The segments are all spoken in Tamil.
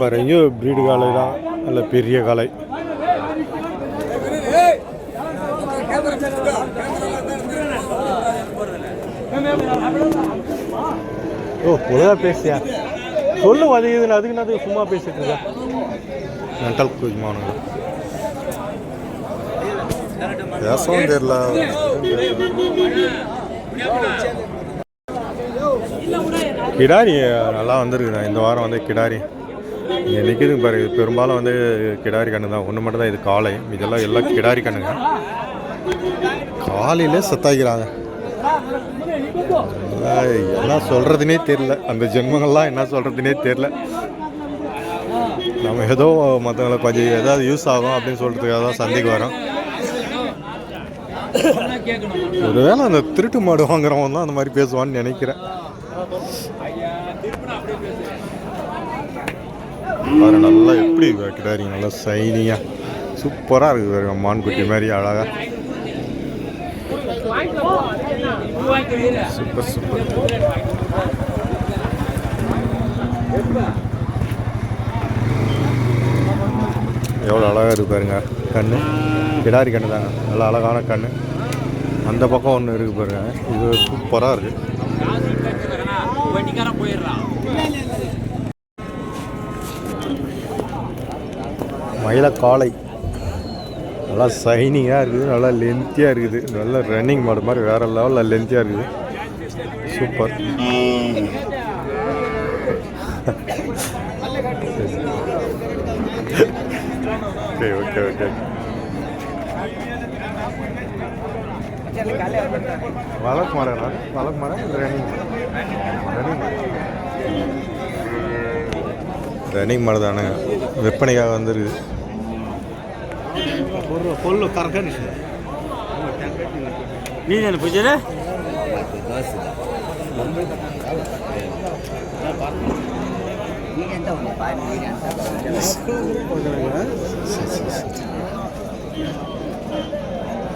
பாரு இங்கே ப்ரீடு காலை தான், நல்ல பெரிய காலை. ஓ ஒழுங்கா பேசியா சொல்லு, அதுக்கு நான் சும்மா பேசிட்டு இருக்கேன். மென்டல் குஜ்மானுங்க பேசவும் தெரியல. கிடாரி நல்லா வந்துருக்குண்ணா இந்த வாரம் வந்து. கிடாரி இங்கே நிற்கிதுங்க பாரு. பெரும்பாலும் வந்து கிடாரி கண்ணு தான், ஒன்று மட்டும் தான் இது காலை. இதெல்லாம் எல்லாம் கிடாரி கண்ணுங்க. காலையிலே சத்தாக்கிறாங்க. என்ன சொல்கிறதுனே தெரில, அந்த ஜென்மங்கள்லாம் என்ன சொல்கிறதுனே தெரில. நம்ம ஏதோ மற்றவங்களை கொஞ்சம் ஏதாவது யூஸ் ஆகும் அப்படின்னு சொல்கிறதுக்காக தான் சந்தைக்கு வரோம். ஒருவேளை அந்த திருட்டு மாடு வாங்குறவன் தான் அந்த மாதிரி பேசுவான்னு நினைக்கிறேன். பாரு நல்லா எப்படி கிடாரிங்க, நல்லா சைனியாக சூப்பராக இருக்குது பாருங்க. மான்குட்டி மாதிரி அழகாக சூப்பர் சூப்பர். எவ்வளோ அழகாக இருக்குது பாருங்க. கண்ணு கிடாரி கண்ணு தாங்க, நல்லா அழகான கண்ணு. அந்த பக்கம் ஒன்று இருக்குது பாருங்க, இது சூப்பராக இருக்குது. மயிலக்காளை நல்லா சைனிங்காக இருக்குது, நல்லா லென்த்தியாக இருக்குது. நல்லா ரன்னிங் மாடு மாதிரி வேறு லெவலில் லென்த்தியாக இருக்குது. சூப்பர். Okay okay okay. வளர்ப்பு மாடா? வளர்ப்பு மாடா ரன்னிங்? ரன்னிங் மாடு தானே, விற்பனைக்காக வந்துருக்கு. பொருள் கரெக்டாக நீ தானே பூஜை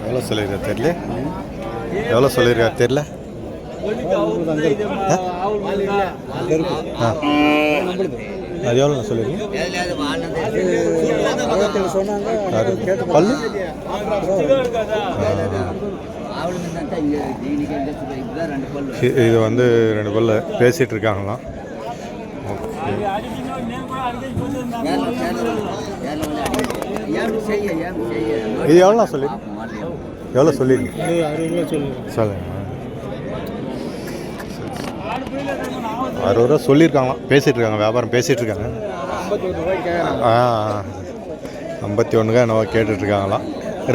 எவ்வளோ சொல்லியிருக்கா தெரியல, எவ்வளோ சொல்லியிருக்கா தெரியல. அது எவ்வளோ நான் சொல்லியிருக்கேன். பல்லு இது வந்து 2 பல்லு பேசிகிட்டு இருக்காங்களாம். இது எவ்வளோ சொல்லி எவ்வளோ சொல்லியிருக்கேன் சொல்லுங்க. 60 ரூபா சொல்லியிருக்காங்களாம், பேசிகிட்டு இருக்காங்க, வியாபாரம் பேசிகிட்டு இருக்காங்க. 51 என்னவோ கேட்டுட்ருக்காங்களாம்.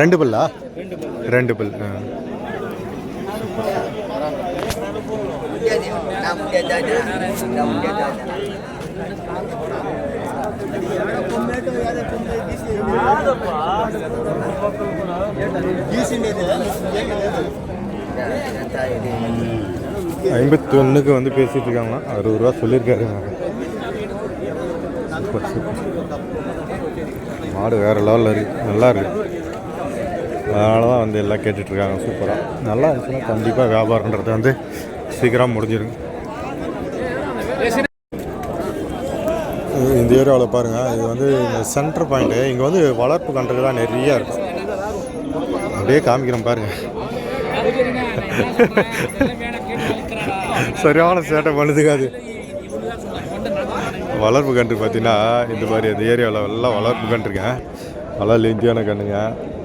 2 பல்லா? 2 பல். சூப்பர். 51க்கு வந்து பேசிகிட்டு இருக்காங்களாம். 60 ரூபா சொல்லியிருக்காருங்க. Super super. மாடு வேறு லெவலில் இருக்குது, நல்லா இருக்குது. அதனால தான் வந்து எல்லாம் கேட்டுட்ருக்காங்க. சூப்பராக நல்லா இருந்துச்சுன்னா கண்டிப்பாக வியாபாரன்றது வந்து சீக்கிரம் முடிஞ்சிருங்க. இந்த ஏரியாவில் பாருங்கள், இது வந்து இந்த சென்டர் பாயிண்ட்டு. இங்கே வந்து வளர்ப்பு கன்றுகள்லாம் நிறையா இருக்கும். அப்படியே காமிக்கிறோம் பாருங்கள். சரியான சேட்டை பண்ணுதுக்காது. வளர்ப்பு கன்று பார்த்தீங்கன்னா இந்த மாதிரி அந்த ஏரியாவில் எல்லாம் வளர்ப்பு கன்றுருக்கேன். நல்லா லெஞ்சியான கண்ணுங்க.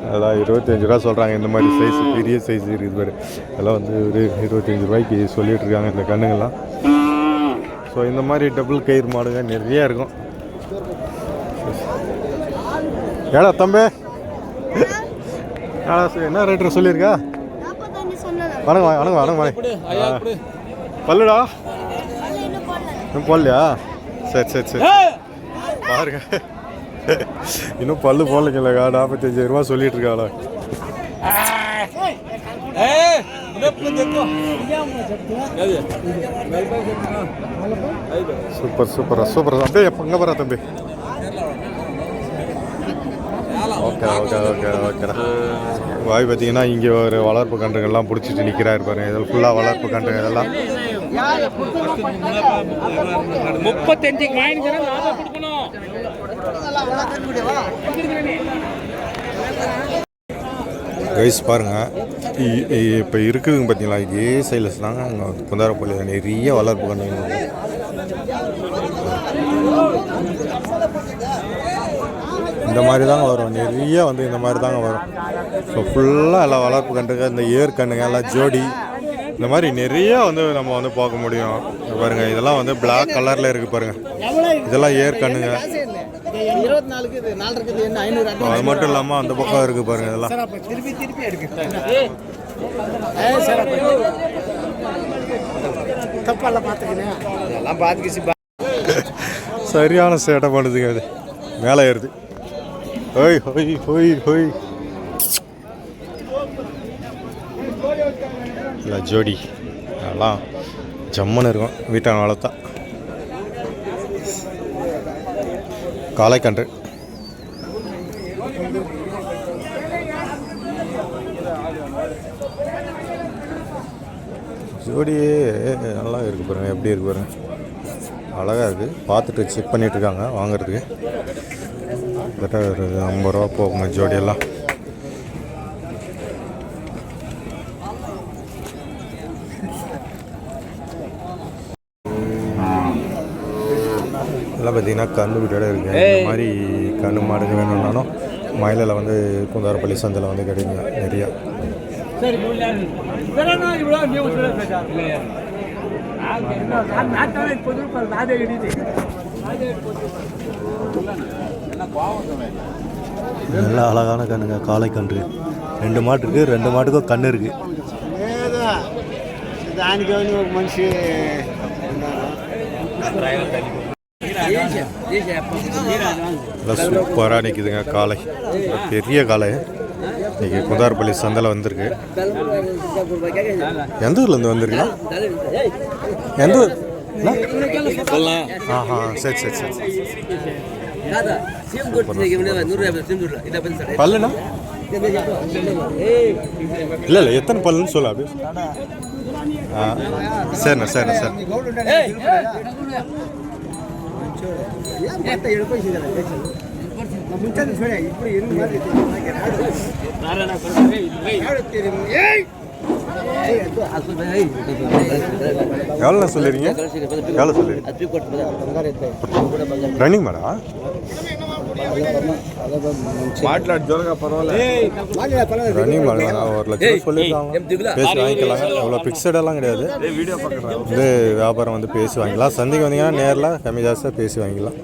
அதெல்லாம் 25 ரூபா சொல்கிறாங்க. இந்த மாதிரி சைஸ் பெரிய சைஸ் இருக்குது பாரு, அதெல்லாம் வந்து ஒரு 25 ரூபாய்க்கு சொல்லிகிட்டு இருக்காங்க இந்த கண்ணுங்கள்லாம். ஸோ இந்த மாதிரி டபுள் கயிறு மாடுங்க நிறையா இருக்கும். ஏடா தம்பி, என்ன ரேட்டு சொல்லியிருக்கா? வணங்க வணங்க வணங்க வணங்க. பல்லுடா இன்னும் போடலையா? சரி சரி சரி பாருங்க, இன்னும் பல்லு போடலைங்களா? 45 ரூபா சொல்லிட்டு இருக்காளா? சூப்பர் சூப்பரா சூப்பரா. அப்படியே எங்கே போகிறா தம்பி? ஓகே ஓகே ஓகே ஓகேடா. வாய் பார்த்தீங்கன்னா இங்கே ஒரு வளர்ப்பு கன்றுகள்லாம் பிடிச்சிட்டு நிற்கிறாரு பாருங்க. இதில் ஃபுல்லாக வளர்ப்பு கன்றுகள் இதெல்லாம் 35 வாங்கிக்கிறேன் லாபம் கொடுக்கணும். கைஸ் பாருங்கள், இப்போ இருக்குதுங்க பார்த்தீங்களா, இதே சைலஸ் தாங்க அங்கே குந்தாரப்பள்ளியில் நிறைய வளர்ப்பு கண்டுங்க. இந்த மாதிரி தாங்க வரும், நிறைய வந்து இந்த மாதிரி தாங்க வரும். ஸோ ஃபுல்லாக எல்லாம் வளர்ப்பு கண்டுங்க, இந்த ஏர் கண்ணுங்க எல்லாம் ஜோடி இந்த மாதிரி நிறைய வந்து நம்ம வந்து பார்க்க முடியும். பாருங்கள், இதெல்லாம் வந்து பிளாக் கலரில் இருக்குது பாருங்கள், இதெல்லாம் ஏர் கண்ணுங்க. அது மட்டும் இல்லாமல் அந்த பக்கம் இருக்குது பாருங்கள், இதெல்லாம் சரியான சேட்டை பண்ணுதுங்க. அது மேலே ஏறுது. ஹோய் ஹோய் ஹோய் ஹோய் இல்லை ஜோடி அதெல்லாம் ஜம்மன்னு இருக்கும். வீட்டான வளர்த்தா காளைக்கன்று ஜோடியே நல்லா இருக்குது பாருங்கள், எப்படி இருக்கு பாருங்கள், அழகாக இருக்குது. பார்த்துட்டு செக் பண்ணிகிட்ருக்காங்க வாங்குறதுக்கு. கிட்டத்தட்ட ஒரு 50 ரூபா போகுங்க ஜோடியெல்லாம். எல்லாம் பார்த்தீங்கன்னா கன்று வீட்டோட இருக்குது. இந்த மாதிரி கன்று மாடுங்க வேணும்னாலும் மயிலில் வந்து குந்தாரப்பள்ளி சந்தையில் வந்து கிடைக்குங்க நிறையா. நல்லா அழகான கண்ணுங்க, காளை கன்று. 2 மாட்டு இருக்குது, 2 மாட்டுக்கும் கன்று இருக்குது. சூப்பராக நிற்குதுங்க காளை, பெரிய காளை. இன்றைக்கி குந்தாரப்பள்ளி சந்தையில் வந்திருக்கு. எந்த ஊர்லேருந்து வந்திருக்குண்ணா? எந்த ஊர்? ஆஹா, சரி சரி சரி. பல்லுண்ணா? இல்லை இல்லை, எத்தனை பல்லுன்னு சொல்ல அப்படி. சரிண்ணா சரிண்ணா சார். எவ்வளோ சொல்லிடுறீங்க? எவ்வளோ சொல்லிடுறீங்க? ரன்னிங் மேடா ரன்னிங் மேடம் 1 லட்சம் சொல்லியிருக்காங்க. பேசி வாங்கிக்கலாங்க. எவ்வளோ ஃபிக்ஸடெல்லாம் கிடையாது. வந்து வியாபாரம் வந்து பேசி வாங்கிக்கலாம். சந்தைக்கு வந்தீங்கன்னா நேரில் கம்மி ஜாஸ்தியாக பேசி வாங்கிக்கலாம்.